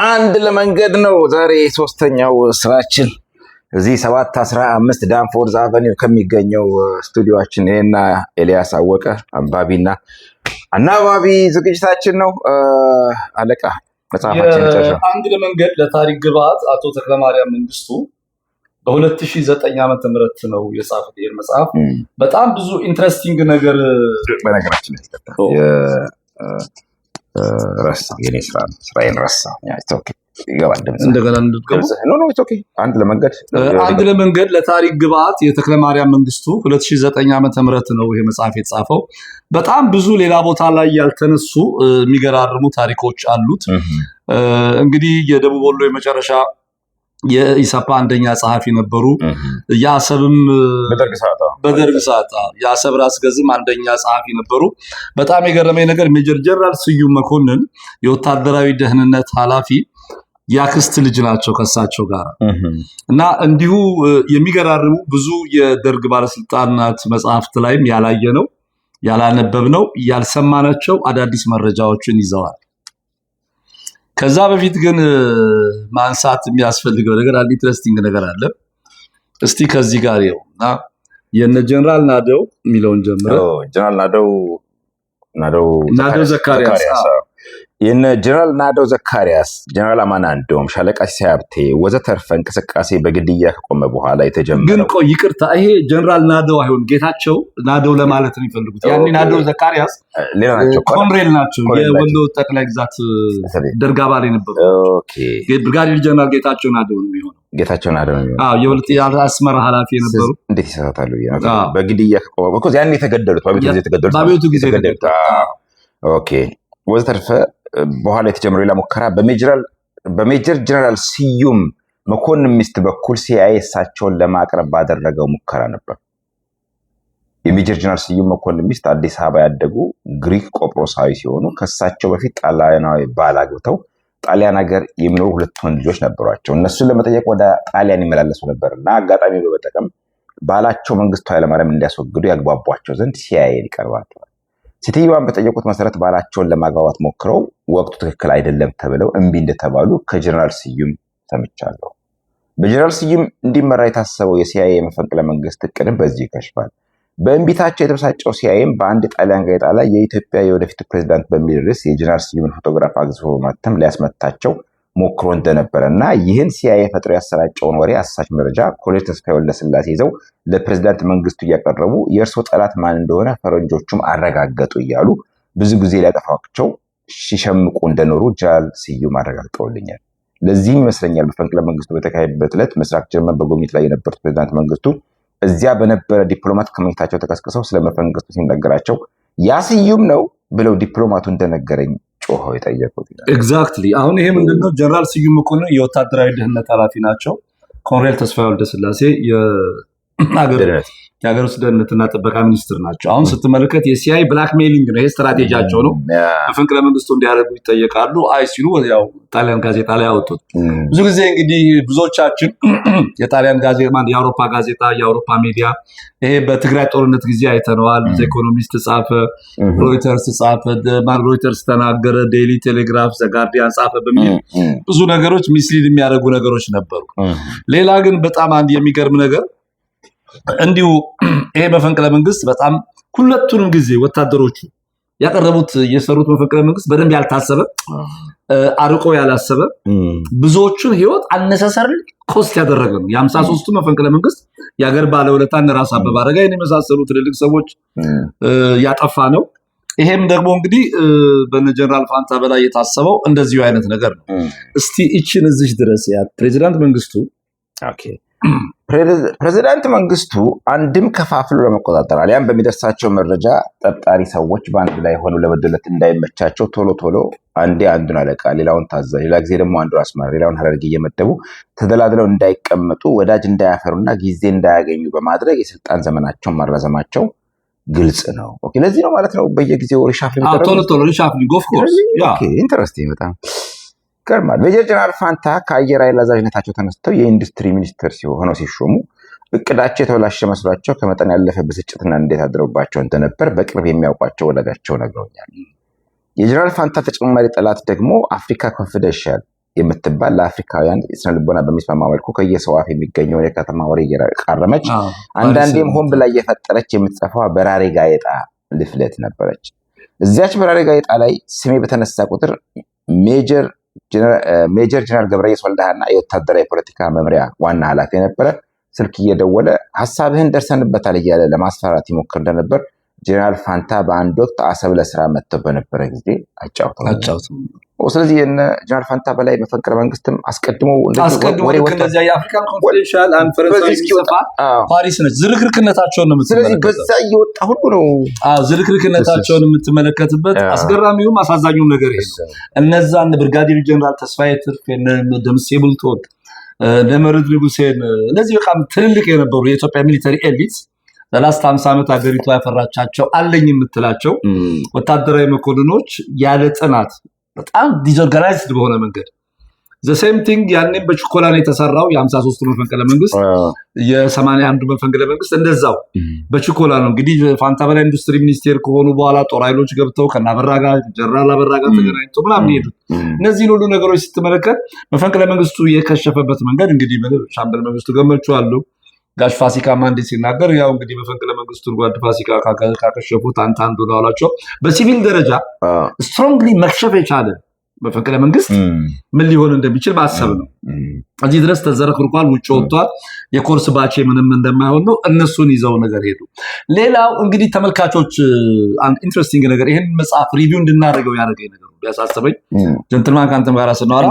አንድ ለመንገድ ነው ዛሬ ሶስተኛው ስራችን እዚህ 715 ዳንፎርዝ አቨኒው ከሚገኘው ስቱዲዮአችን እኔና ኤልያስ አወቀ አንባቢና አናባቢ ዝግጅታችን ነው። አለቃ መጽሐፋችን ጨርሰ አንድ ለመንገድ ለታሪክ ግብዓት አቶ ተክለማርያም መንግስቱ በ2009 ዓመተ ምህረት ነው የጻፈው ይሄን መጽሐፍ። በጣም ብዙ ኢንትረስቲንግ ነገር በነገራችን ላይ ረሳ የኔ ስራዬን ረሳ ኦኬ ይገባል እንደገና እንድትገቡ ኦኬ አንድ ለመንገድ ለታሪክ ግብዓት የተክለማርያም መንግስቱ 2009 ዓመተ ምህረት ነው ይሄ መጽሐፍ የተጻፈው። በጣም ብዙ ሌላ ቦታ ላይ ያልተነሱ የሚገራርሙ ታሪኮች አሉት። እንግዲህ የደቡብ ወሎ የመጨረሻ የኢሳፓ አንደኛ ጸሐፊ ነበሩ። ያሰብም በደርግ ሰዓት ያሰብ ራስ ገዝም አንደኛ ጸሐፊ ነበሩ። በጣም የገረመኝ ነገር ሜጀር ጀነራል ስዩም መኮንን የወታደራዊ ደህንነት ኃላፊ ያክስት ልጅ ናቸው ከሳቸው ጋር እና እንዲሁ የሚገራርሙ ብዙ የደርግ ባለስልጣናት መጽሐፍት ላይም ያላየነው ያላነበብነው ያልሰማናቸው አዳዲስ መረጃዎችን ይዘዋል። ከዛ በፊት ግን ማንሳት የሚያስፈልገው ነገር አንድ ኢንትረስቲንግ ነገር አለ። እስቲ ከዚህ ጋር ይኸውና የነ ጀነራል ናደው የሚለውን ጀምረው ጀነራል ናደው ዘካሪያስ የነ ጀነራል ናደው ዘካሪያስ ጀነራል አማናንዶም ሻለቃ ሲያብቴ ወዘተርፈ እንቅስቃሴ በግድያ ከቆመ በኋላ የተጀመረው ግን ቆይ ይቅርታ ይሄ ጀነራል ናደው አይሆን ጌታቸው ናደው ለማለት ነው የሚፈልጉት። ያኔ ናደው ዘካሪያስ ሌላ ናቸው ኮሎኔል ናቸው የወሎ ጠቅላይ ግዛት ደርግ አባል የነበሩ ኦኬ ብርጋዴር ጀነራል ጌታቸው ናደው ነው የሚሆነው። ጌታቸው ናደው ነው የወልጥ አስመራ ኃላፊ የነበሩ እንዴት ይሰጣሉ በግድያ ከቆመ እኮ ያኔ የተገደሉት ባቤቱ ጊዜ የተገደሉት ኦኬ ወዘተርፈ በኋላ የተጀመረው ሌላ ሙከራ በሜጀር ጀነራል ስዩም መኮንን ሚስት በኩል ሲአይኤ እሳቸውን ለማቅረብ ባደረገው ሙከራ ነበር። የሜጀር ጀነራል ስዩም መኮንን ሚስት አዲስ አበባ ያደጉ ግሪክ ቆጵሮሳዊ ሲሆኑ ከሳቸው በፊት ጣሊያናዊ ባል አግብተው ጣሊያን ሀገር የሚኖሩ ሁለት ወንድ ልጆች ነበሯቸው። እነሱን ለመጠየቅ ወደ ጣሊያን ይመላለሱ ነበርና አጋጣሚ በመጠቀም ባላቸው መንግስቱ ኃይለማርያም እንዲያስወግዱ ያግባቧቸው ዘንድ ሲአይኤ ይቀርባቸዋል። ሴትዮዋን በጠየቁት መሰረት ባላቸውን ለማግባባት ሞክረው ወቅቱ ትክክል አይደለም ተብለው እምቢ እንደተባሉ ከጀነራል ስዩም ሰምቻለሁ። በጀነራል ስዩም እንዲመራ የታሰበው የሲአይኤ መፈንቅለ መንግስት እቅድም በዚህ ይከሽፋል። በእምቢታቸው የተበሳጨው ሲአይኤም በአንድ ጣሊያን ጋዜጣ ላይ የኢትዮጵያ የወደፊቱ ፕሬዝዳንት በሚል ርዕስ የጀነራል ስዩምን ፎቶግራፍ አግዝፎ በማተም ሊያስመታቸው ሞክሮ እንደነበረ እና ይህን ሲአይኤ ፈጥሮ ያሰራጨውን ወሬ አሳች መረጃ ኮሎኔል ተስፋዬ ወልደስላሴ ይዘው ለፕሬዝዳንት መንግስቱ እያቀረቡ የእርሶ ጠላት ማን እንደሆነ ፈረንጆቹም አረጋገጡ እያሉ ብዙ ጊዜ ሊያጠፋቸው ሲሸምቁ እንደኖሩ ጀነራል ስዩም አረጋግጠውልኛል። ለዚህም ይመስለኛል በመፈንቅለ መንግስቱ በተካሄደበት ዕለት ምስራቅ ጀርመን በጉብኝት ላይ የነበሩት ፕሬዝዳንት መንግስቱ እዚያ በነበረ ዲፕሎማት ከመኝታቸው ተቀስቅሰው ስለመፈንግስቱ ሲነገራቸው ያ ስዩም ነው ብለው ዲፕሎማቱ እንደነገረኝ ጮኸው የጠየቁት ኤግዛክትሊ። አሁን ይሄ ምንድነው? ጀነራል ስዩም መኮንን የወታደራዊ ደህንነት ኃላፊ ናቸው። ኮሎኔል ተስፋዬ ወልደስላሴ የሀገር ውስጥ ደህንነትና ጥበቃ ሚኒስትር ናቸው። አሁን ስትመለከት የሲአይኤ ብላክሜሊንግ ነው፣ ይሄ ስትራቴጂያቸው ነው። መፈንቅለ መንግስቱ እንዲያደርጉ ይጠየቃሉ። አይ ሲሉ ያው ጣሊያን ጋዜጣ ላይ ያወጡት። ብዙ ጊዜ እንግዲህ ብዙዎቻችን የጣሊያን ጋዜጣ የአውሮፓ ጋዜጣ የአውሮፓ ሚዲያ ይሄ በትግራይ ጦርነት ጊዜ አይተነዋል። ኢኮኖሚስት ጻፈ፣ ሮይተርስ ጻፈ፣ ሮይተርስ ተናገረ፣ ዴይሊ ቴሌግራፍ፣ ዘጋርዲያን ጻፈ በሚል ብዙ ነገሮች ሚስሊድ የሚያደርጉ ነገሮች ነበሩ። ሌላ ግን በጣም አንድ የሚገርም ነገር እንዲሁ ይሄ መፈንቅለ መንግስት በጣም ሁለቱንም ጊዜ ወታደሮቹ ያቀረቡት የሰሩት መፈንቅለ መንግስት በደንብ ያልታሰበ አርቆ ያላሰበ ብዙዎቹን ህይወት አነሳሳሪ ኮስት ያደረገ ነው። የ53ቱ መፈንቅለ መንግስት የሀገር ባለውለታን ራስ አበበ አረጋይን የመሳሰሉ ትልልቅ ሰዎች ያጠፋ ነው። ይሄም ደግሞ እንግዲህ በነ ጀነራል ፋንታ በላይ የታሰበው እንደዚሁ አይነት ነገር ነው። እስቲ እቺን እዚህ ድረስ ፕሬዚዳንት መንግስቱ ፕሬዚዳንት መንግስቱ አንድም ከፋፍሎ ለመቆጣጠር አሊያም በሚደርሳቸው መረጃ ጠርጣሪ ሰዎች በአንድ ላይ ሆነው ለመደለት እንዳይመቻቸው ቶሎ አንዴ አንዱን አለቃ ሌላውን ታዛዥ ሌላ ጊዜ ደግሞ አንዱ አስመራ ሌላውን ሀረርጌ እየመደቡ ተደላድለው እንዳይቀመጡ ወዳጅ እንዳያፈሩና ጊዜ እንዳያገኙ በማድረግ የስልጣን ዘመናቸውን ማራዘማቸው ግልጽ ነው። ኦኬ ለዚህ ነው ማለት ነው በየጊዜው ሪሻፍል ቶሎ ሪሻፍሊንግ ኦፍ ኮርስ ኢንተረስቲንግ በጣም ገርማል። ሜጀር ጀነራል ፋንታ ከአየር ኃይል አዛዥነታቸው ተነስተው የኢንዱስትሪ ሚኒስትር ሆነው ሲሾሙ እቅዳቸው የተበላሸ መስሏቸው ከመጠን ያለፈ ብስጭትና እንዴት አድረውባቸው እንደነበር በቅርብ የሚያውቋቸው ወዳጃቸው ነግረውኛል። የጀነራል ፋንታ ተጨማሪ ጠላት ደግሞ አፍሪካ ኮንፊደንሻል የምትባል ለአፍሪካውያን ስነ ልቦና በሚስማማ መልኩ ከየሰው አፍ የሚገኘውን የከተማ ወሬ እየቃረመች አንዳንዴም ሆን ብላ እየፈጠረች የምትጽፈው በራሪ ጋዜጣ ልፍለት ነበረች። እዚያች በራሪ ጋዜጣ ላይ ስሜ በተነሳ ቁጥር ሜጀር ጀነራል ገብረየስ ወልደሃና የወታደራዊ ፖለቲካ መምሪያ ዋና ኃላፊ የነበረ ስልክ እየደወለ ሀሳብህን ደርሰንበታል እያለ ለማስፈራራት ይሞክር እንደነበር ጀነራል ፋንታ በአንድ ወቅት አሰብ ለስራ መጥተው በነበረ ጊዜ አጫውተው። ስለዚህ ጀነራል ፋንታ በላይ መፈንቅለ መንግስትም አስቀድሞ እንደዚያ የአፍሪካን ኮንፊደንሻል አንፈረንሳዊ ሲወጣ ፓሪስ ነች። ዝርክርክነታቸውን ነው የምትመለከተው። ስለዚህ በዛ እየወጣ ሁሉ ነው ዝርክርክነታቸውን የምትመለከትበት። አስገራሚውም አሳዛኙም ነገር ይሄ ነው። እነዛን ብርጋዴር ጀነራል ተስፋዬ ትርፌ፣ ደምሴ ቡልቶን፣ መርዕድ ንጉሴን እነዚህ በጣም ትልልቅ የነበሩ የኢትዮጵያ ሚሊተሪ ኤሊት ለላስት 50 ዓመት ሀገሪቷ ያፈራቻቸው አለኝ የምትላቸው ወታደራዊ መኮንኖች ያለ ጥናት በጣም ዲስኦርጋናይዝድ በሆነ መንገድ ዘሴም ቲንግ ያኔም በችኮላ ነው የተሰራው። የ53 መፈንቅለ መንግስት የ81 መፈንቅለ መንግስት እንደዛው በችኮላ ነው። እንግዲህ ፋንታ በላይ ኢንዱስትሪ ሚኒስቴር ከሆኑ በኋላ ጦር ኃይሎች ገብተው ከናበራ ጋር ጀነራል አበራ ጋር ተገናኝተው ምናምን ሄዱ። እነዚህን ሁሉ ነገሮች ስትመለከት መፈንቅለ መንግስቱ የከሸፈበት መንገድ እንግዲህ ሻምበል መንግስቱ ገመቹ አሉ። ጋሽ ፋሲካ ማንዴ ሲናገር ያው እንግዲህ መፈንቅለ መንግስቱን ጓድ ፋሲካ ካከሸፉት አንዱ ነው አላቸው። በሲቪል ደረጃ ስትሮንግሊ መክሸፍ የቻለ መፈንቅለ መንግስት ምን ሊሆን እንደሚችል ማሰብ ነው። እዚህ ድረስ ተዘረክርኳል፣ ውጭ ወጥቷል። የኮርስ ባቼ ምንም እንደማይሆን ነው። እነሱን ይዘው ነገር ሄዱ። ሌላው እንግዲህ ተመልካቾች አንድ ኢንትረስቲንግ ነገር ይሄን መጽሐፍ ሪቪው እንድናደርገው ያደረገኝ ነገር ያሳሰበኝ ጀንትልማን ካንተ ጋር ስናወራ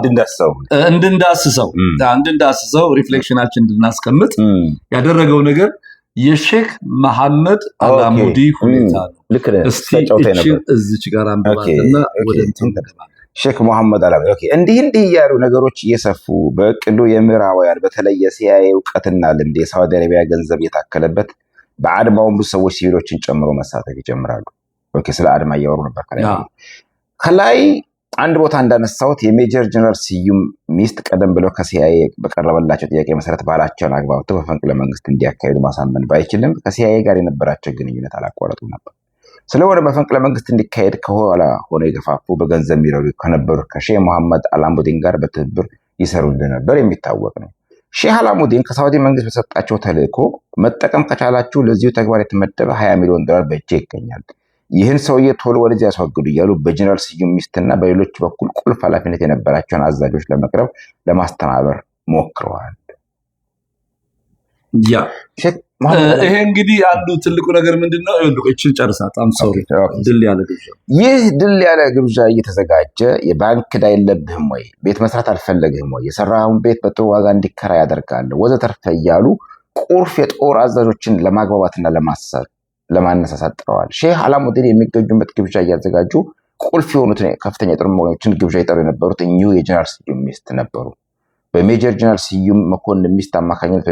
እንድንዳስሰው ሪፍሌክሽናችን እንድናስቀምጥ ያደረገው ነገር የሼክ መሐመድ አላሙዲ ሁኔታ ነው። እስቲ እዚች ጋር አንብባትና ወደ እንትን እንገባለን። ሼክ መሐመድ አላሙዲ እንዲህ እያሉ ነገሮች እየሰፉ በእቅዱ የምዕራባውያን በተለይ የሲአይኤ እውቀትና ልምድ የሳውዲ አረቢያ ገንዘብ እየታከለበት በአድማው ብዙ ሰዎች ሲቪሎችን ጨምሮ መሳተፍ ይጀምራሉ። ስለ አድማ እያወሩ ነበር። ከላይ አንድ ቦታ እንዳነሳሁት የሜጀር ጀነራል ስዩም ሚስት ቀደም ብለው ከሲአይኤ በቀረበላቸው ጥያቄ መሰረት ባላቸውን አግባብተው በመፈንቅለ መንግስት እንዲያካሂዱ ማሳመን ባይችልም ከሲአይኤ ጋር የነበራቸው ግንኙነት አላቋረጡም ነበር። ስለሆነ መፈንቅለ መንግስት እንዲካሄድ ከኋላ ሆኖ የገፋፉ በገንዘብ የሚረዱ ከነበሩ ከሼህ መሐመድ አላሙዲን ጋር በትብብር ይሰሩ እንደነበር የሚታወቅ ነው። ሼህ አላሙዲን ከሳውዲ መንግስት በሰጣቸው ተልእኮ መጠቀም ከቻላችሁ ለዚሁ ተግባር የተመደበ $20 ሚሊዮን በእጄ ይገኛል፣ ይህን ሰውዬ ቶሎ ወደዚህ ያስወግዱ እያሉ በጀነራል ስዩም ሚስትና በሌሎች በኩል ቁልፍ ኃላፊነት የነበራቸውን አዛዦች ለመቅረብ ለማስተባበር ሞክረዋል። ይሄ እንግዲህ አንዱ ትልቁ ነገር ምንድነው? እችን ጨርሳት ድል ያለ ግብዣ። ይህ ድል ያለ ግብዣ እየተዘጋጀ የባንክ ዕዳ የለብህም ወይ፣ ቤት መስራት አልፈለግህም ወይ፣ የሰራውን ቤት በጥሩ ዋጋ እንዲከራ ያደርጋል ወዘተርፈ እያሉ ቁልፍ የጦር አዛዦችን ለማግባባትና ለማነሳሳት ጥረዋል። ሼህ አላሙዲን የሚገኙበት ግብዣ እያዘጋጁ ቁልፍ የሆኑት ከፍተኛ የጦር መኮንኖችን ግብዣ ይጠሩ የነበሩት እኚሁ የጀነራል ስዩም ሚስት ነበሩ። በሜጀር ጀነራል ስዩም መኮንን ሚስት አማካኝነት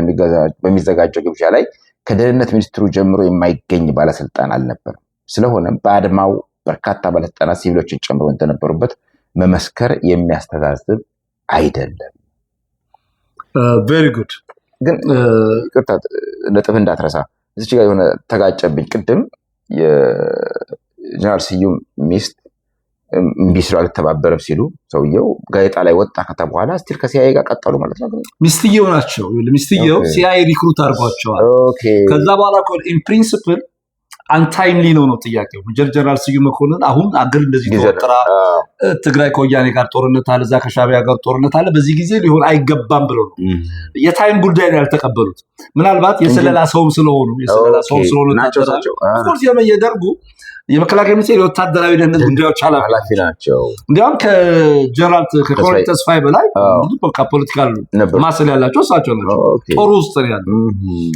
በሚዘጋጀው ግብዣ ላይ ከደህንነት ሚኒስትሩ ጀምሮ የማይገኝ ባለስልጣን አልነበረም። ስለሆነም በአድማው በርካታ ባለስልጣናት ሲቪሎችን ጨምሮ እንደነበሩበት መመስከር የሚያስተዛዝብ አይደለም። ቬሪ ጉድ። ግን ይቅርታ ነጥብ እንዳትረሳ፣ እዚች ጋር የሆነ ተጋጨብኝ። ቅድም የጀነራል ስዩም ሚስት እምቢ ስሉ አልተባበረም ሲሉ ሰውየው ጋዜጣ ላይ ወጣ ከተባለ ስቲል ከሲአይኤ ጋር ቀጠሉ ማለት ነው። ሚስትየው ናቸው። ሚስትየው ሲአይኤ ሪክሩት አድርጓቸዋል። ከዛ በኋላ ኢን ፕሪንሲፕል አንታይምሊ ነው ጥያቄው። ሜጀር ጀነራል ስዩም መኮንን አሁን አገር እንደዚህ ተወጥራ ትግራይ ከወያኔ ጋር ጦርነት አለ፣ እዛ ከሻዕቢያ ጋር ጦርነት አለ፣ በዚህ ጊዜ ሊሆን አይገባም ብለው ነው የታይም ጉዳይ ነው ያልተቀበሉት። ምናልባት የስለላ ሰውም ስለሆኑ ናቸው የደርጉ የመከላከያ ሚኒስቴር የወታደራዊ ደህንነት ጉዳዮች ኃላፊ ናቸው። እንዲያውም ከኮሎኔል ተስፋዬ በላይ ፖለቲካል ማሰል ያላቸው እሳቸው ናቸው። ጦሩ ውስጥ ነው ያለው።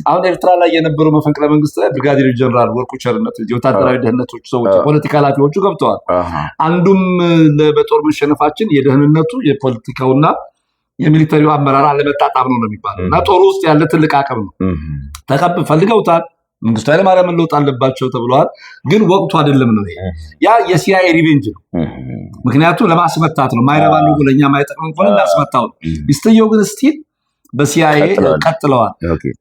አሁን ኤርትራ ላይ የነበሩ መፈንቅለ መንግስት ላይ ብርጋዴር ጀነራል ወርቁ ቸርነት የወታደራዊ ደህንነቶች ሰዎች የፖለቲካ ኃላፊዎቹ ገብተዋል። አንዱም በጦር መሸነፋችን የደህንነቱ የፖለቲካውና የሚሊተሪው አመራር አለመጣጣም ነው የሚባለው እና ጦሩ ውስጥ ያለ ትልቅ አቅም ነው ፈልገውታል። መንግስቱ ኃይለማርያም መለወጥ አለባቸው ተብለዋል። ግን ወቅቱ አይደለም ነው። ያ የሲአይኤ ሪቬንጅ ነው። ምክንያቱም ለማስመታት ነው። ማይረባ ነው ለኛ ማይጠቅም እንኳን እናስመታው ነው። ሚስትየው ግን ስቲል በሲአይኤ ቀጥለዋል።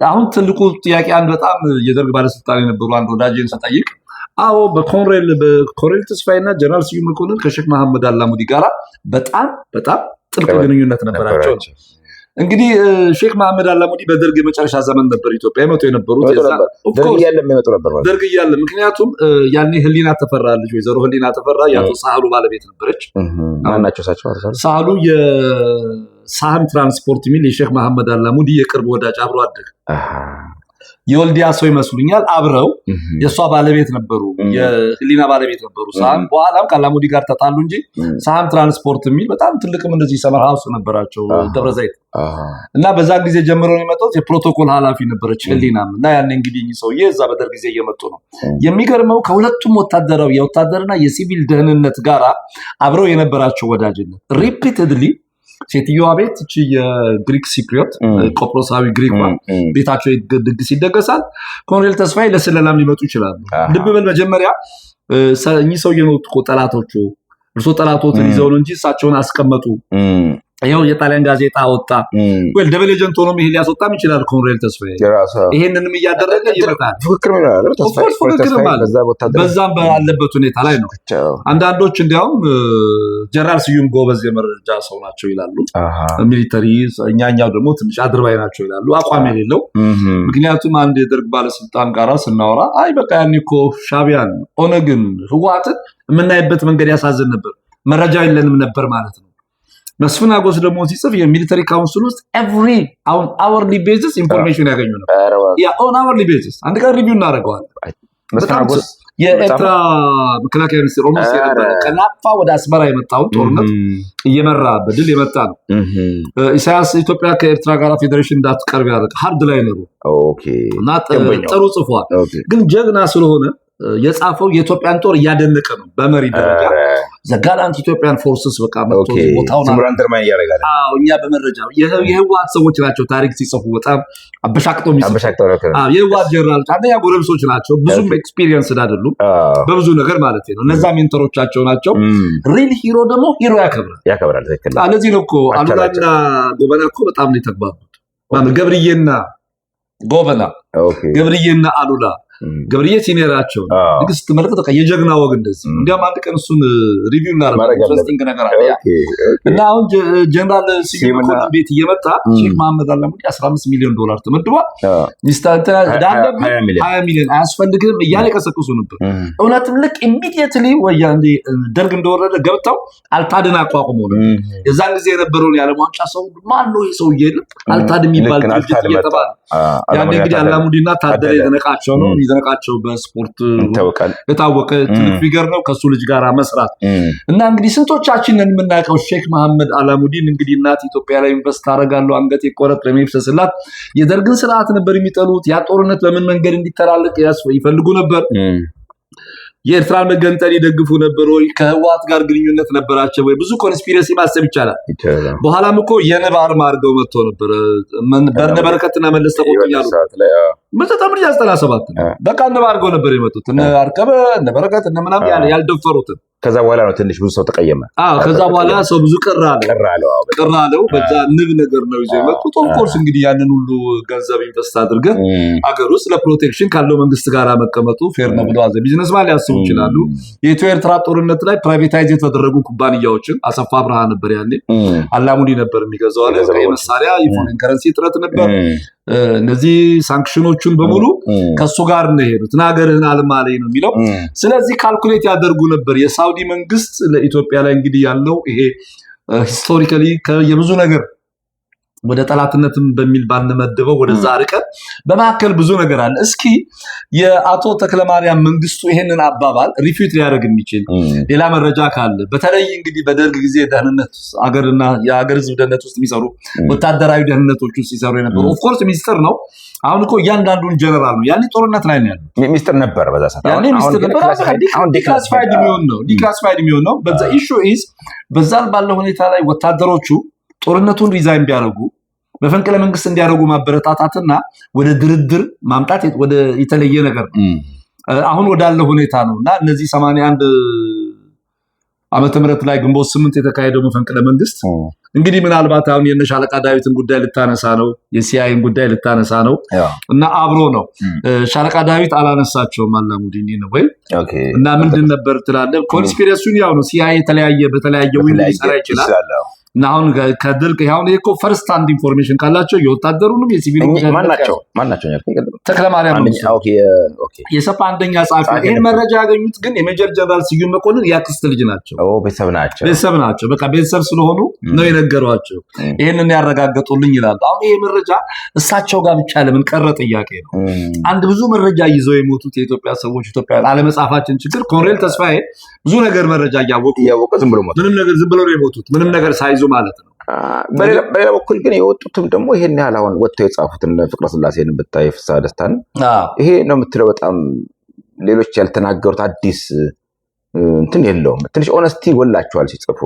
አሁን ትልቁ ጥያቄ አንድ በጣም የደርግ ባለስልጣን የነበሩ አንድ ወዳጄን ስጠይቅ አዎ በኮሎኔል ተስፋዬና ጀነራል ስዩም መኮንን ከሼክ መሐመድ አላሙዲ ጋራ በጣም ጥልቅ ግንኙነት ነበራቸው። እንግዲህ ሼክ መሐመድ አላሙዲ በደርግ የመጨረሻ ዘመን ነበር ኢትዮጵያ የመጡ የነበሩት። ደርግ እያለ ምክንያቱም ያኔ ህሊና ተፈራ ልጅ ወይዘሮ ህሊና ተፈራ የአቶ ሳህሉ ባለቤት ነበረች። ማናቸው ሳቸው? ሳህሉ የሳህን ትራንስፖርት ሚል የሼክ መሐመድ አላሙዲ የቅርብ ወዳጅ አብሮ አደግ የወልዲያ ሰው ይመስሉኛል። አብረው የእሷ ባለቤት ነበሩ፣ የህሊና ባለቤት ነበሩ ሳህን። በኋላም ከአላሙዲ ጋር ተጣሉ እንጂ ሳህን ትራንስፖርት የሚል በጣም ትልቅም እንደዚህ ሰመር ሀውስ ነበራቸው ደብረ ዘይት እና በዛ ጊዜ ጀምሮ ነው የመጡት። የፕሮቶኮል ኃላፊ ነበረች ህሊናም እና ያኔ እንግዲህ ሰውዬ እዛ በደርግ ጊዜ እየመጡ ነው። የሚገርመው ከሁለቱም ወታደራዊ የወታደርና የሲቪል ደህንነት ጋራ አብረው የነበራቸው ወዳጅነት ሪፒትድሊ ሴትዮዋ ቤት እቺ የግሪክ ሲፕሪዮት ቆጵሮሳዊ ግሪክ ቤታቸው ድግስ ይደገሳል። ኮሎኔል ተስፋዬ ለስለላም ሊመጡ ይችላሉ። ልብ በል መጀመሪያ እኚህ ሰውዬ ነው እኮ ጠላቶቹ፣ እርሶ ጠላቶትን ይዘው ነው እንጂ እሳቸውን አስቀመጡ። ይሄው የጣሊያን ጋዜጣ ወጣ። ወይ ደብል ኤጀንት ሆኖ ይሄ ሊያስወጣም ይችላል ኮሎኔል ተስፋዬ። ይሄንንም እያደረገ ይመጣል። በዛም ባለበት ሁኔታ ላይ ነው። አንዳንዶች እንዲያውም ጀነራል ስዩም ጎበዝ የመረጃ ሰው ናቸው ይላሉ። ሚሊተሪ እኛኛው ደግሞ ትንሽ አድርባይ ናቸው ይላሉ። አቋም የሌለው ምክንያቱም አንድ የደርግ ባለስልጣን ጋራ ስናወራ አይ በቃ ያኔ እኮ ሻቢያን፣ ኦነግን፣ ህወሓትን የምናይበት መንገድ ያሳዝን ነበር፣ መረጃ የለንም ነበር ማለት ነው። መስፍን አጎስ ደግሞ ሲጽፍ የሚሊተሪ ካውንስል ውስጥ ኤቭሪ ኦን አወርሊ ቤዚስ ኢንፎርሜሽን ያገኙ ነበር። ያ ኦን አወርሊ ቤዚስ አንድ ቀን ሪቪው እናደርገዋለን። መስፍን አጎስ የኤርትራ መከላከያ ሚኒስትር ኦልሞስት የነበረ ከናፋ ወደ አስመራ የመጣውን ጦርነት እየመራ በድል የመጣ ነው። ኢሳያስ ኢትዮጵያ ከኤርትራ ጋር ፌዴሬሽን እንዳትቀርብ ያደረገ ሃርድ ላይ ነው እና ጥሩ ጽፏል። ግን ጀግና ስለሆነ የጻፈው የኢትዮጵያን ጦር እያደነቀ ነው በመሪ ደረጃ ዘጋላንት ኢትዮጵያን ፎርስስ በቃ መጥቶ ቦታውን ያደርጋል። እኛ በመረጃ የህወሓት ሰዎች ናቸው ታሪክ ሲጽፉ በጣም አበሻቅጠው የህወሓት ጀነራሎች አንደኛ ጎረምሶች ናቸው፣ ብዙም ኤክስፒሪየንስ አይደሉም በብዙ ነገር ማለት ነው። እነዛ ሜንተሮቻቸው ናቸው። ሪል ሂሮ ደግሞ ሂሮ ያከብራል። ለዚህ ነው እኮ አሉላና ጎበና እኮ በጣም ነው የተግባቡት። ማለት ገብርዬና ጎበና፣ ገብርዬና አሉላ ገብርዬ ሲኒየራቸው ልክ ስትመለከት በቃ የጀግና ወግ እንደዚህ። እንዲያውም አንድ ቀን እሱን ሪቪው እናደርጋለን። ኢንትረስቲንግ ነገር አለ እና አሁን ጀነራል ስዩም መኮንን ቤት እየመጣ ሼክ መሐመድ አላሙዲ $15 ሚሊዮን ተመድቧል። ሚስታንተ ዳንደብ 20 ሚሊዮን አያስፈልግም እያለ ቀሰቀሱ ነበር። እውነትም ልክ ኢሚዲየትሊ ወያኔ ደርግ እንደወረደ ገብተው አልታድን አቋቁሞ ነው። የዛን ጊዜ የነበረውን የዓለም ዋንጫ ሰው ማን ነው ይሄ ሰውዬ አልታድ የሚባል ድርጅት እየተባለ ያኔ እንግዲህ አላሙዲና ታደለ የደነቃቸው ነው። ይዘነቃቸው በስፖርት የታወቀ ትልቅ ፊገር ነው። ከሱ ልጅ ጋር መስራት እና እንግዲህ ስንቶቻችንን የምናውቀው ሼክ መሐመድ አላሙዲን እንግዲህ እናት ኢትዮጵያ ላይ ኢንቨስት አደርጋለሁ አንገት ይቆረጥ ለሚፍሰስላት የደርግን ስርዓት ነበር የሚጠሉት። ያ ጦርነት በምን መንገድ እንዲተላለቅ ይፈልጉ ነበር። የኤርትራን መገንጠል ይደግፉ ነበር ወይ? ከህወሓት ጋር ግንኙነት ነበራቸው ወይ? ብዙ ኮንስፒረሲ ማሰብ ይቻላል። በኋላም እኮ የንብ አርማ አድርገው መጥቶ ነበር በነበረከትና መለስ ተቆጥኛሉ በጣም 97 በቃ ንብ አድርገው ነበር የመጡት እነ አርከበ እነ በረከት እነ ምናምን ያልደፈሩትን። ከዛ በኋላ ነው ትንሽ ብዙ ሰው ተቀየመ። ከዛ በኋላ ሰው ብዙ ቅር አለው። በዛ ንብ ነገር ነው ይዘው የመጡት። ኦፍኮርስ እንግዲህ ያንን ሁሉ ገንዘብ ኢንቨስት አድርገን አገር ውስጥ ለፕሮቴክሽን ካለው መንግስት ጋር መቀመጡ ፌር ነው ብለው አዘ ቢዝነስ ማለት ያስቡ ይችላሉ። የኢትዮ ኤርትራ ጦርነት ላይ ፕራይቬታይዝ የተደረጉ ኩባንያዎችን አሰፋ ብርሃ ነበር ያኔ አላሙዲ ነበር የሚገዛው አለ። የመሳሪያ የፎሬን ከረንሲ እጥረት ነበር። እነዚህ ሳንክሽኖቹን በሙሉ ከሱ ጋር ነው የሄዱት። ናገርህን አልማለኝ ነው የሚለው። ስለዚህ ካልኩሌት ያደርጉ ነበር። የሳውዲ መንግስት ለኢትዮጵያ ላይ እንግዲህ ያለው ይሄ ሂስቶሪካሊ የብዙ ነገር ወደ ጠላትነትም በሚል ባንመደበው ወደዛ ርቀት በማከል ብዙ ነገር አለ። እስኪ የአቶ ተክለማርያም መንግስቱ ይሄንን አባባል ሪፊዩት ሊያደርግ የሚችል ሌላ መረጃ ካለ በተለይ እንግዲህ በደርግ ጊዜ ደህንነት አገርና የሀገር ህዝብ ደህንነት ውስጥ የሚሰሩ ወታደራዊ ደህንነቶች ውስጥ ሲሰሩ የነበሩ ኦፍኮርስ ሚኒስትር ነው። አሁን እኮ እያንዳንዱን ጀነራል ነው ያኔ ጦርነት ላይ ነው ያለው። ሚኒስትር ነበር በዛ ሰዓት። ያኔ ሚኒስትር ነበር። አሁን ዲክላሲፋይድ የሚሆን ነው። በዛ ኢሹ ኢዝ በዛል ባለው ሁኔታ ላይ ወታደሮቹ ጦርነቱን ሪዛይን ቢያደርጉ በፈንቅለ መንግስት እንዲያደርጉ ማበረታታትና ወደ ድርድር ማምጣት ወደ የተለየ ነገር ነው። አሁን ወዳለው ሁኔታ ነውና እነዚህ 81 ዓመተ ምህረት ላይ ግንቦት 8 የተካሄደው መፈንቅለ መንግስት እንግዲህ ምናልባት አሁን የነሻለቃ ዳዊትን ጉዳይ ልታነሳ ነው፣ የሲአይኤን ጉዳይ ልታነሳ ነው እና አብሮ ነው። ሻለቃ ዳዊት አላነሳቸውም አላሙዲን ነው ወይ? እና ምንድን ነበር ትላለህ? ኮንስፒሬሲውን ያው ነው። ሲአይኤ በተለያየ ዊል ሊሰራ ይችላል። እና አሁን ከድርቅ አሁን እኮ ፈርስት ሃንድ ኢንፎርሜሽን ካላቸው የወታደሩንም የሲቪሉ ማናቸው ተክለማርያም የሰፓ አንደኛ ጸሐፊ ይህን መረጃ ያገኙት ግን የሜጀር ጀነራል ስዩም መኮንን የአክስት ልጅ ናቸው። ቤተሰብ ናቸው። በቃ ቤተሰብ ስለሆኑ ነው የነገሯቸው። ይህንን ያረጋገጡልኝ ይላሉ። አሁን ይሄ መረጃ እሳቸው ጋር ብቻ ለምን ቀረ ጥያቄ ነው። አንድ ብዙ መረጃ ይዘው የሞቱት የኢትዮጵያ ሰዎች ኢትዮጵያውያን አለመጻፋችን ችግር። ኮሎኔል ተስፋዬ ብዙ ነገር መረጃ እያወቁ ዝም ብሎ ነው የሞቱት፣ ምንም ነገር ሳይዙ ማለት ነው። በሌላ በኩል ግን የወጡትም ደግሞ ይሄን ያህል አሁን ወጥተው የጻፉትን ፍቅረ ስላሴን ብታይ ፍስሐ ደስታን ይሄ ነው የምትለው በጣም ሌሎች ያልተናገሩት አዲስ እንትን የለውም። ትንሽ ኦነስቲ ጎላቸዋል ሲጽፉ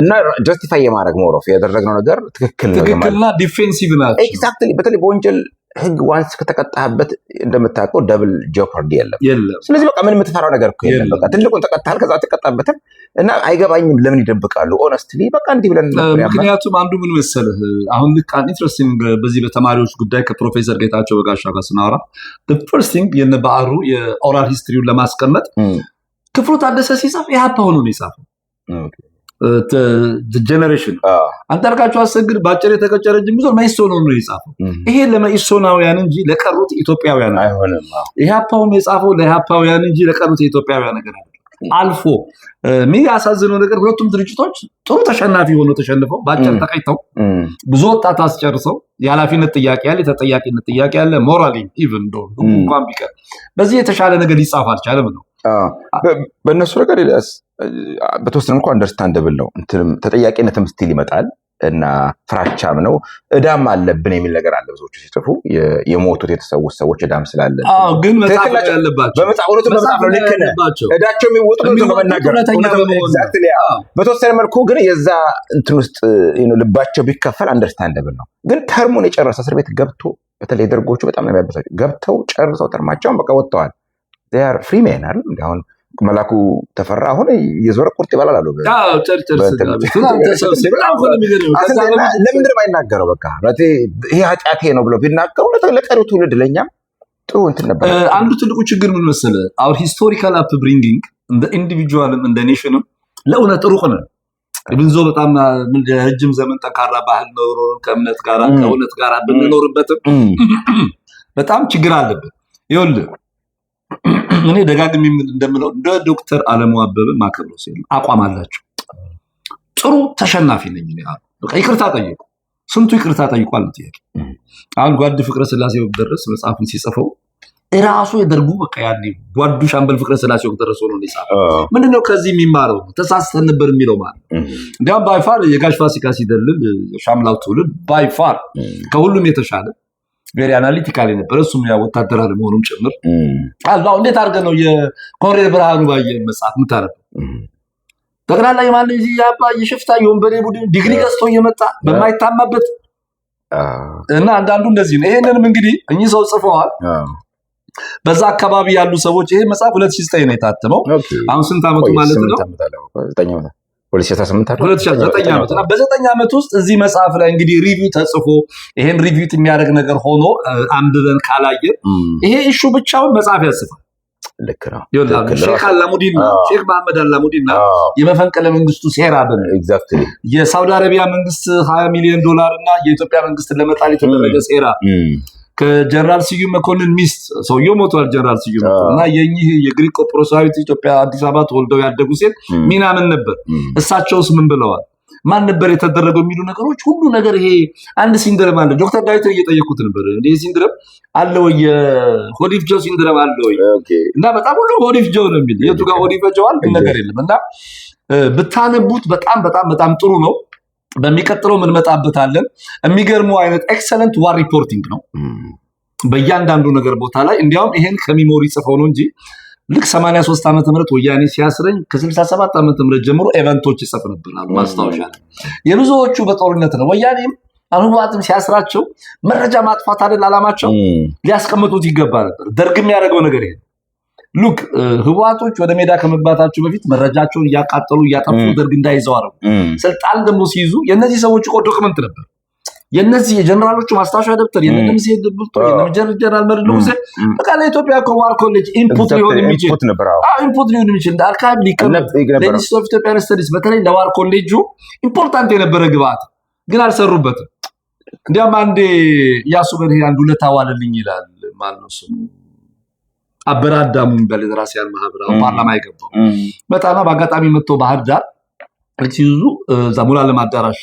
እና ጀስቲፋይ የማድረግ ሞሮፍ ያደረግነው ነገር ትክክልና ዲፌንሲቭ ናቸው። ኤግዛክትሊ በተለይ በወንጀል ህግ ዋንስ ከተቀጣህበት እንደምታውቀው ደብል ጆፐርዲ የለም። ስለዚህ በቃ ምን የምትፈራው ነገር እኮ የለም። በቃ ትልቁን ተቀጣል ከዛ ተቀጣበትም እና አይገባኝም ለምን ይደብቃሉ። ኦነስትሊ በቃ እንዲህ ብለን ምክንያቱም አንዱ ምን መሰለህ አሁን ልክ ኢንትረስቲንግ በዚህ በተማሪዎች ጉዳይ ከፕሮፌሰር ጌታቸው በጋሻው ጋር ስናወራ ፈርስት ቲንግ የነ በዓሩ የኦራል ሂስትሪውን ለማስቀመጥ ክፍሉ ታደሰ ሲጻፍ ኢህአፓ ሆኖ ነው የጻፈው። ጀነሬሽን አንዳርጋቸው አሰግድ ባጭር የተቀጨረ እንጂ ብዙ መኢሶን ነው የጻፈው። ይሄ ለመኢሶናውያን እንጂ ለቀሩት ኢትዮጵያውያን አይሆንም። ኢህአፓውም የጻፈው ለኢህአፓውያን እንጂ ለቀሩት ኢትዮጵያውያን ነገር አይደለም። አልፎ የሚያሳዝነው ነገር ሁለቱም ድርጅቶች ጥሩ ተሸናፊ ሆኖ ተሸንፈው ባጭር ተቀይተው ብዙ ወጣት አስጨርሰው የኃላፊነት ጥያቄ ያለ የተጠያቂነት ጥያቄ ያለ ሞራሊ ኢቭን ዶ እንኳን ቢቀር በዚህ የተሻለ ነገር ሊጻፍ አልቻለም ነው። በእነሱ ነገር በተወሰነ እንኳን አንደርስታንደብል ነው። ተጠያቂነትም ስቲል ይመጣል እና ፍራቻም ነው። እዳም አለብን የሚል ነገር አለ። ብዙዎቹ ሲጽፉ የሞቱት የተሰዉት ሰዎች እዳም ስላለ ግን መጽሐፍ ያለባቸው በመጽሐፍ ነው ልክ ነህ። እዳቸው የሚወጡት በመናገር በተወሰነ መልኩ ግን የዛ እንትን ውስጥ ልባቸው ቢከፈል አንደርስታንደብል ነው። ግን ተርሙን የጨረሰ እስር ቤት ገብቶ በተለይ ደርጎቹ በጣም ነው የሚያበሳቸው። ገብተው ጨርሰው ተርማቸውን በቃ ወጥተዋል። ዜር ፍሪ ሜን አይደል? አሁን መላኩ ተፈራ አሁን የዞረ ቁርጥ ይባላል አሉ። ለምንድን ነው የማይናገረው? በቃ ይሄ ኃጢአቴ ነው ብለው ቢናገሩ ለቀሪው ትውልድ ለእኛም ጥሩ እንትን ነበር። አንዱ ትልቁ ችግር ምን መሰለህ? አሁን ሂስቶሪካል አፕብሪንጊንግ እንደ ኢንዲቪጁዋልም እንደ ኔሽንም ለእውነት ሩቅ ነን። ብንዞ በጣም ረጅም ዘመን ጠንካራ ባህል ኖሮ ከእምነት ጋር ከእውነት ጋር ብንኖርበትም በጣም ችግር አለብን። ይኸውልህ እኔ ደጋግሜ እንደምለው እንደ ዶክተር አለሙ አበበ ማከብሮ ሲል አቋም አላቸው። ጥሩ ተሸናፊ ነኝ ያሉ በቃ ይቅርታ ጠይቁ። ስንቱ ይቅርታ ጠይቋል ነው ጥያቄ። አሁን ጓድ ፍቅረ ስላሴ ወደረስ መጽሐፍን ሲጽፈው ራሱ የደርጉ በቃ ያኔ ጓዱ ሻምበል ፍቅረ ስላሴ ወደረስ ሆኖ ነው። ምንድነው ከዚህ የሚማረው? ተሳስተን ነበር የሚለው ማለት እንዲያውም ባይፋር የጋሽ ፋሲካ ሲደልል ሻምላው ትውልድ ባይፋር ከሁሉም የተሻለ ቬሪ አናሊቲካል ነበር። እሱም ያው ወታደራዊ መሆኑም ጭምር አላው እንዴት አድርገህ ነው የኮሎኔል ብርሃኑ ባየ መጽሐፍ የምታነበው? ጠቅላላ የማን እዚህ ያባ የሽፍታ የወንበዴ ቡድን ዲግሪ ገዝቶ እየመጣ በማይታማበት እና አንዳንዱ እንደዚህ ነው። ይሄንንም እንግዲህ እኚህ ሰው ጽፈዋል። በዛ አካባቢ ያሉ ሰዎች ይሄ መጽሐፍ 2009 ነው የታተመው። አሁን ስንት ዓመቱ ማለት ነው? 2018 ዓመት እና በ9 ዓመት ውስጥ እዚህ መጽሐፍ ላይ እንግዲህ ሪቪው ተጽፎ ይሄን ሪቪው የሚያደርግ ነገር ሆኖ አንብበን ካላየን ይሄ ኢሹ ብቻውን መጽሐፍ ያጽፋል። ልክ ነው። ሼክ አላሙዲን ሼክ መሐመድ አላሙዲን የመፈንቅለ መንግስቱ ሴራ በል ኤግዛክትሊ የሳውዲ አረቢያ መንግስት $20 ሚሊዮን እና የኢትዮጵያ መንግስት ለመጣል የተደረገ ሴራ ከጀነራል ስዩም መኮንን ሚስት ሰውየው ሞቷል። ጀነራል ስዩም እና የኚህ የግሪክ ቆጵሮሳዊት ኢትዮጵያ አዲስ አበባ ተወልደው ያደጉ ሴት ሚና ምን ነበር? እሳቸውስ ምን ብለዋል? ማን ነበር የተደረገው? የሚሉ ነገሮች ሁሉ ነገር ይሄ አንድ ሲንድረም አለ። ዶክተር ዳዊትን እየጠየኩት ነበር እንዴ ሲንድረም አለ ወይ የሆዲፍ ጆ ሲንድረም አለ ወይ? እና በጣም ሁሉ ሆዲፍ ጆ ነው የሚል የቱ ጋር ሆዲፍ ጆዋል ነገር የለም። እና ብታነቡት በጣም በጣም በጣም ጥሩ ነው። በሚቀጥለው ምን መጣበታለን። የሚገርመው አይነት ኤክሰለንት ዋር ሪፖርቲንግ ነው በእያንዳንዱ ነገር ቦታ ላይ። እንዲያውም ይሄን ከሚሞሪ ጽፈው ነው እንጂ ልክ 83 ዓመተ ምህረት ወያኔ ሲያስረኝ ከ67 ዓመተ ምህረት ጀምሮ ኢቨንቶች ይጽፍ ነበር ማስታወሻ። የብዙዎቹ በጦርነት ነው። ወያኔም አንዋጥም ሲያስራቸው መረጃ ማጥፋት አይደል አላማቸው፣ ሊያስቀምጡት ይገባ ነበር። ደርግ የሚያደርገው ነገር ይሄ ሉክ ህዋቶች ወደ ሜዳ ከመግባታቸው በፊት መረጃቸውን እያቃጠሉ እያጠፉ ደርግ እንዳይዘው አረጉ። ስልጣን ደግሞ ሲይዙ የነዚህ ሰዎች እኮ ዶክመንት ነበር። የነዚህ የጀነራሎቹ ማስታወሻ ደብተር የነምሴ ድብልቶ የጀነራል መርሉስ በቃ ለኢትዮጵያ ዋር ኮሌጅ ኢንፑት ሊሆን የሚችል ኢንፑት ሊሆን የሚችል አርካይቭ ሊቀመጥ ለኢንስቲትዩት ኦፍ ኢትዮጵያን ስተዲስ በተለይ ለዋር ኮሌጁ ኢምፖርታንት የነበረ ግብአት ግን አልሰሩበትም። እንዲያውም አንዴ ኢያሱ በርሄ አንድ ሁለት አዋለልኝ ይላል ማለት ነው። አበራዳሙ በለራሲያን ማህበር ፓርላማ ይገባው በጣም በአጋጣሚ መጥቶ ባህር ዳር ሲይዙ ዛሙላ ለማዳራሽ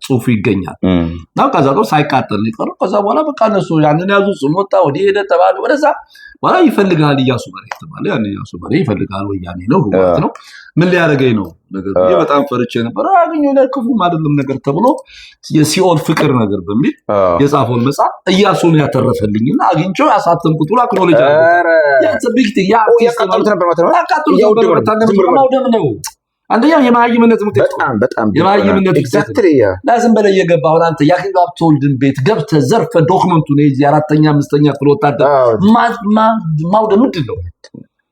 ጽሁፍ ይገኛል ነው። ከዛ ነው ሳይቃጠል ይቀር። ከዛ በኋላ በቃ እነሱ ያንን ያዙ ስሞታ ወዲ ሄደ ተባለ። ወደዛ በኋላ ይፈልጋል ኢያሱ በርሄ ተባለ። ያን ኢያሱ በርሄ ይፈልጋል ወያኔ ነው ማለት ነው። ምን ሊያደርገኝ ነው ነገር በጣም ፈርቼ ነበር። አግኙ ለክፉም አይደለም ነገር ተብሎ የሲኦል ፍቅር ነገር በሚል የጻፈውን መጽሐፍ ኢያሱን ያተረፈልኝና አግኝቼው ያሳተምኩት ብሎ አክኖሎጂ ነው። አንደኛው የማይምነት ሙት በጣም የማይምነት ኤግዛክትሊ ለازم በላይ የገባው አንተ ያኪን ላፕቶልድን ቤት ገብተ ዘርፈ ዶክመንቱን እዚህ አራተኛ አምስተኛ ክፍል ወጣደ ማውደ ምንድነው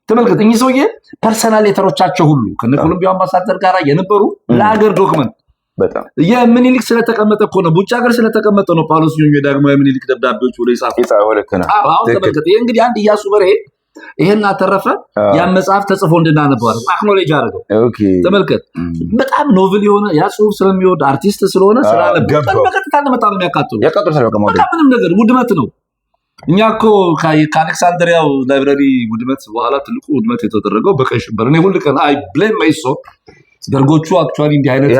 ተመልከት። እኚህ ሰውዬ ፐርሰናል ሌተሮቻቸው ሁሉ ከነኮሎምቢያ አምባሳደር ጋር የነበሩ ለሀገር ዶክመንት በጣም የምኒልክ ስለተቀመጠ እኮ ነው። ቡጫ ሀገር ስለተቀመጠ ነው ጳውሎስ ኞኞ ደግሞ የምኒልክ ደብዳቤዎች ወደ ይጻፈው ለከና አሁን ተመልከት። ይሄ እንግዲህ አንድ ኢያሱ በርሄ ይሄን አተረፈ ያ መጽሐፍ ተጽፎ እንድናነበው አክኖሌጅ አደረገው። ተመልከት በጣም ኖቨል የሆነ ያ ጽሁፍ ስለሚወድ አርቲስት ስለሆነ ስላነበው በቀጥታ ለመጣ ነው ያቃጥሉ ምንም ነገር ውድመት ነው። እኛ እኮ ከአሌክሳንድሪያው ላይብራሪ ውድመት በኋላ ትልቁ ውድመት የተደረገው በቀይ ሽብር ነው። ሁሉ ቀን አይ ብሌም ማይሶን ደርጎቹ አክቹአሊ እንዲህ አይነት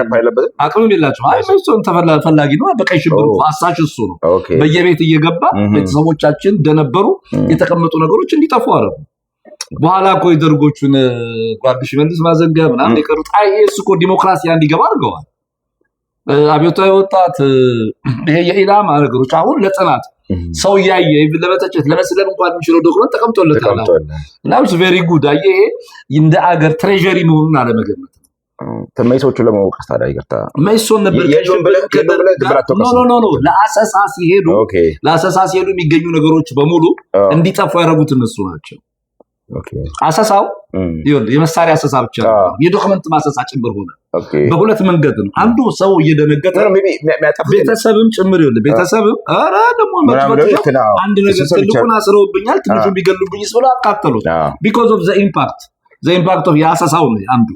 አቅም የላቸው። አይ ማይሶን ተፈላጊ ነው። በቀይ ሽብር አሳሽ እሱ ነው። በየቤት እየገባ ቤተሰቦቻችን ደነበሩ የተቀመጡ ነገሮች እንዲጠፉ አረጉ። በኋላ እኮ ደርጎቹን ጓድሽ መልስ ማዘንጋ ምናምን የቀሩት አይ እሱ እኮ ዲሞክራሲ እንዲገባ አድርገዋል። አብዮታዊ ወጣት ይሄ የኢላማ ነገሮች አሁን ለጥናት ሰው ያየ ለበተጨት ለመስለም እንኳን የሚችለው ዶክመንት ተቀምጦለታል እና it's very good። አየ እንደ አገር ትሬዠሪ መሆኑን አለመገመት ተመይሶቹ ለማወቅስ ታዲያ ይገርታ መይሶን ነበር ኖ ለአሰሳ ሲሄዱ የሚገኙ ነገሮች በሙሉ እንዲጠፉ ያደረጉት እነሱ ናቸው። አሰሳው የመሳሪያ አሰሳ ብቻ የዶክመንት ማሰሳ ጭምር ሆነ። በሁለት መንገድ ነው። አንዱ ሰው እየደነገጠ ቤተሰብም ጭምር ይወል ቤተሰብም አራ ደግሞ አንድ ነገር ትልቁን አስረውብኛል ትንሹን ቢገሉብኝስ ብሎ አቃጠሉት because of the impact of ያሰሳው ነው አንዱ።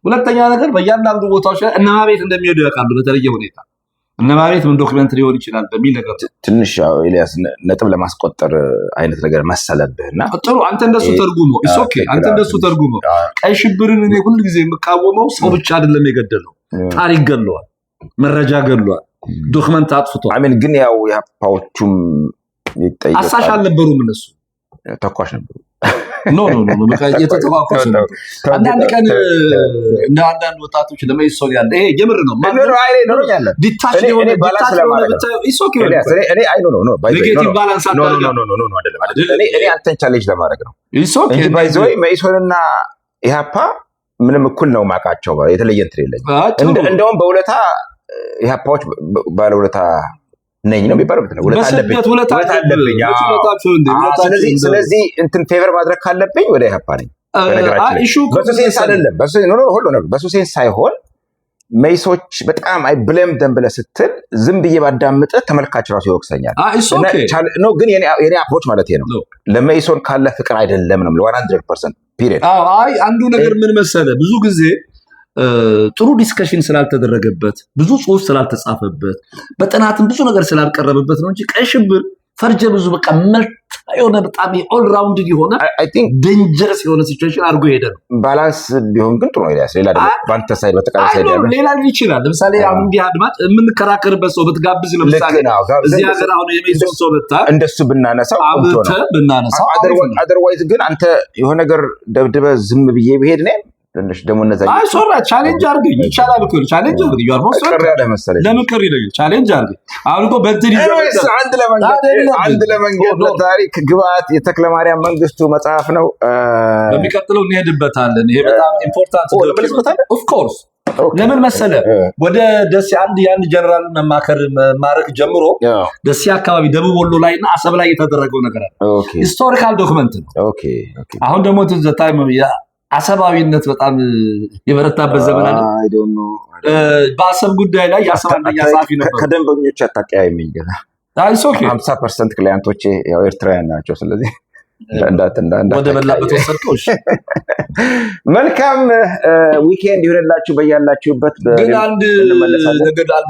ሁለተኛ ነገር በእያንዳንዱ ቦታዎች ላይ እነማ ቤት እንደሚሄዱ ያውቃሉ። በተለየ ሁኔታ እነማ ቤት ምን ዶክመንት ሊሆን ይችላል በሚል ነገር ትንሽ ኤልያስ ነጥብ ለማስቆጠር አይነት ነገር መሰለብህና ጥሩ አንተ እንደሱ ተርጉሞ it's okay አንተ እንደሱ ተርጉሞ ቀይ ሽብርን እኔ ሁሉ ጊዜ የምቃወመው ሰው ብቻ አይደለም የገደለው ታሪክ ገለዋል፣ መረጃ ገለዋል፣ ዶክመንት አጥፍቷል። አሜን ግን ያው ያፓዎቹም ይጠይቃል አሳሽ አልነበሩም እነሱ ተኳሽ ነበሩ። ኖ በቃ የተተዋወቁ ነው። አንዳንድ ቀን እንደ አንዳንድ ወጣቶች ለመይሶን ያለ ይሄ የምር ነው ማለት ነው። አይኔ ነው ያለ ዲታች የሆነ ባላንስ ለማድረግ ኢሶኪ እኔ አይ ኖ ኔጌቲቭ ባላንስ አታርጋ ኖ አይደለም እኔ አንተን ቻሌንጅ ለማድረግ ነው። ኢሶኪ ባይዘይ መይሶንና ኢሃፓ ምንም እኩል ነው ማቃቸው የተለየ እንትን የለኝም። እንደውም በሁለታ ኢሃፓዎች ባለሁለታ ነኝ ነው የሚባለው ሁለት አለብኝ። ስለዚህ እንትን ፌቨር ማድረግ ካለብኝ ወደ ኢሃፓ ነኝ። በነገራችን በሱሴንስ አይደለም ሁሉ ነገር በሱሴንስ ሳይሆን መይሶች በጣም አይ ብሌም ደም ብለህ ስትል ዝም ብዬ ባዳምጥ ተመልካች ራሱ ይወቅሰኛል። ነው ግን የኔ አፕሮች ማለት ነው ለመይሶን ካለ ፍቅር አይደለም ነው 100% ፒሪየድ። አይ አንዱ ነገር ምን መሰለ ብዙ ጊዜ ጥሩ ዲስከሽን ስላልተደረገበት ብዙ ጽሁፍ ስላልተጻፈበት በጥናትም ብዙ ነገር ስላልቀረበበት ነው እንጂ ቀይ ሽብር ፈርጀ ብዙ በቃ መልታ የሆነ በጣም ኦል ራውንድ የሆነ አይ ቲንክ ዴንጀረስ የሆነ ሲቹዌሽን አድርጎ ሄደ ነው። ባላንስ ቢሆን ግን ጥሩ ነው። ሌላ ደግሞ ባንተ ሳይድ በተቃራኒ ሳይድ ያለው ሌላ ይችላል። ለምሳሌ አሁን እንዲህ አድማጭ የምንከራከርበት ሰው ብትጋብዝ ለምሳሌ እዚህ ሀገር አሁን የሜሶን ሰው ለታ እንደሱ ብናነሳው አደርዋይዝ ግን አንተ የሆነ ነገር ደብድበ ዝም ብዬ ብሄድ ነው ትንሽ ደግሞ እነዛ አይ ሶራ ቻሌንጅ አድርገኝ ይቻላል እኮ ቻሌንጅ አድርገኝ ያርሞ ሶራ ለምን ቀር ይለኝ ቻሌንጅ አድርገኝ አሁን እኮ በእንትን ይዘው አንድ ለመንገድ ታሪክ ግባት የተክለ ማርያም መንግስቱ መጽሐፍ ነው። በሚቀጥለው እንሄድበታለን። ይሄ በጣም ኢምፖርታንት ነው ኦፍ ኮርስ። ለምን መሰለ ወደ ደሴ ያን ጀነራል መማከር ማረክ ጀምሮ ደሴ አካባቢ ደቡብ ወሎ ላይና አሰብ ላይ የተደረገው ነገር አለ። ሂስቶሪካል ዶክመንት ነው። አሁን ደግሞ ዘ ታይም አሰባዊነት በጣም የበረታበት ዘመን አለ። በአሰብ ጉዳይ ላይ የአሰብ አንደኛ ጸሐፊ ነበር። ከደንበኞች አታቀያይም እንግዲህ 50% ክላይንቶቼ ያው ኤርትራውያን ናቸው። ስለዚህ ወደ በላበት ወሰድከው። መልካም ዊኬንድ ይሁንላችሁ በያላችሁበት። ግን አንድ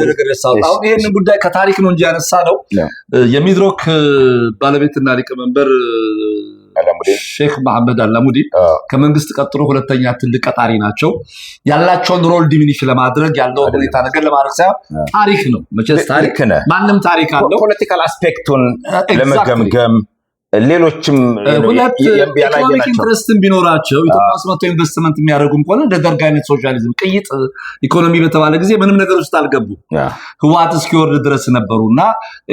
ነገር ያሳው አሁን ይሄንን ጉዳይ ከታሪክ ነው እንጂ ያነሳ ነው የሚድሮክ ባለቤትና ሊቀመንበር ሼክ መሐመድ አላሙዲ ከመንግስት ቀጥሎ ሁለተኛ ትልቅ ቀጣሪ ናቸው። ያላቸውን ሮል ዲሚኒሽ ለማድረግ ያለውን ሁኔታ ነገር ለማድረግ ሳይሆን ታሪክ ነው። መቼስ ታሪክ ማንም ታሪክ አለው። ፖለቲካል አስፔክቱን ለመገምገም ሌሎችም ኢኮኖሚክ ኢንትረስትን ቢኖራቸው ኢትዮጵያ ውስጥ መጥተው ኢንቨስትመንት የሚያደርጉም ከሆነ እንደ ደርግ አይነት ሶሻሊዝም ቅይጥ ኢኮኖሚ በተባለ ጊዜ ምንም ነገር ውስጥ አልገቡ ህወሓት እስኪወርድ ድረስ ነበሩና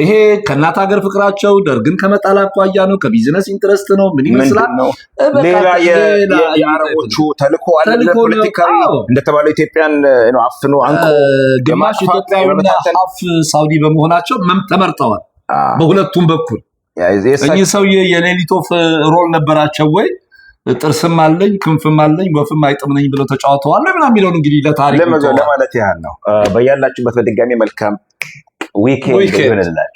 ይሄ ከእናት ሀገር ፍቅራቸው ደርግን ከመጣል አኳያ ነው፣ ከቢዝነስ ኢንትረስት ነው። ምን ይመስላል ሌላ የአረቦቹ ተልእኮ አለ። ፖለቲካዊ እንደተባለው ኢትዮጵያን አፍኖ አንቆ ግማሽ ኢትዮጵያዊና ሀፍ ሳውዲ በመሆናቸው ተመርጠዋል በሁለቱም በኩል። እኚህ ሰውዬ የሌሊት ወፍ ሮል ነበራቸው ወይ? ጥርስም አለኝ ክንፍም አለኝ ወፍም አይጥምነኝ ብለው ተጫውተዋል ምናምን የሚለውን እንግዲህ ለታሪክ ለማለት ያህል ነው። በያላችሁበት በድጋሚ መልካም ዊኬንድ ይሁንላችሁ።